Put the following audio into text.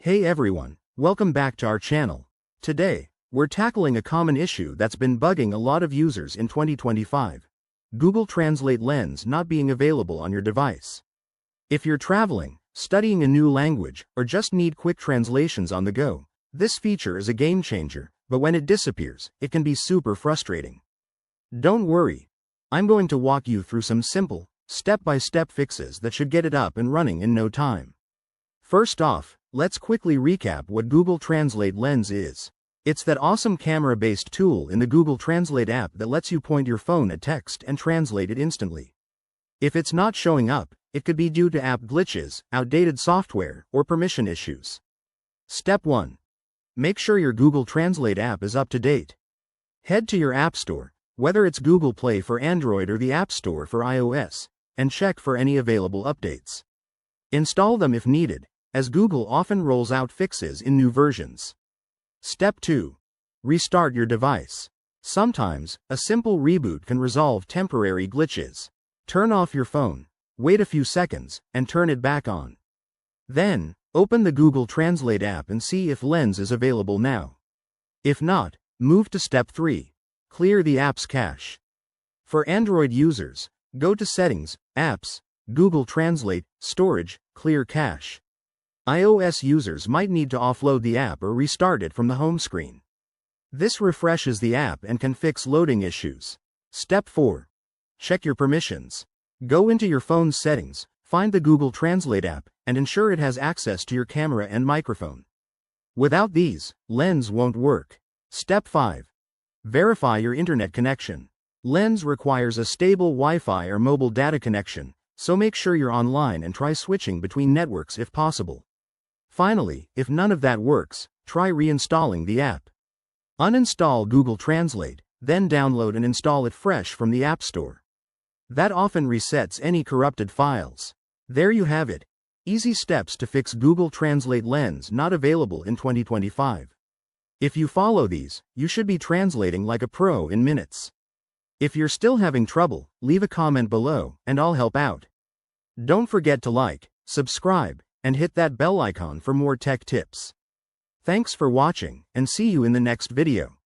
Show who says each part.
Speaker 1: Hey everyone, welcome back to our channel. Today, we're tackling a common issue that's been bugging a lot of users in 2025. Google Translate Lens not being available on your device. If you're traveling, studying a new language, or just need quick translations on the go, this feature is a game changer, but when it disappears, it can be super frustrating. Don't worry. I'm going to walk you through some simple, step-by-step fixes that should get it up and running in no time. First off, let's quickly recap what Google Translate Lens is. It's that awesome camera-based tool in the Google Translate app that lets you point your phone at text and translate it instantly. If it's not showing up, it could be due to app glitches, outdated software, or permission issues. Step 1. Make sure your Google Translate app is up to date. Head to your App Store, whether it's Google Play for Android or the App Store for iOS, and check for any available updates. Install them if needed, as Google often rolls out fixes in new versions. Step 2. Restart your device. Sometimes, a simple reboot can resolve temporary glitches. Turn off your phone, wait a few seconds, and turn it back on. Then, open the Google Translate app and see if Lens is available now. If not, move to Step 3. Clear the app's cache. For Android users, go to Settings, Apps, Google Translate, Storage, Clear Cache. iOS users might need to offload the app or restart it from the home screen. This refreshes the app and can fix loading issues. Step 4. Check your permissions. Go into your phone's settings, find the Google Translate app, and ensure it has access to your camera and microphone. Without these, Lens won't work. Step 5. Verify your internet connection. Lens requires a stable Wi-Fi or mobile data connection, so make sure you're online and try switching between networks if possible. Finally, if none of that works, try reinstalling the app. Uninstall Google Translate, then download and install it fresh from the App Store. That often resets any corrupted files. There you have it. Easy steps to fix Google Translate Lens not available in 2025. If you follow these, you should be translating like a pro in minutes. If you're still having trouble, leave a comment below, and I'll help out. Don't forget to like, subscribe, and hit that bell icon for more tech tips. Thanks for watching, and see you in the next video.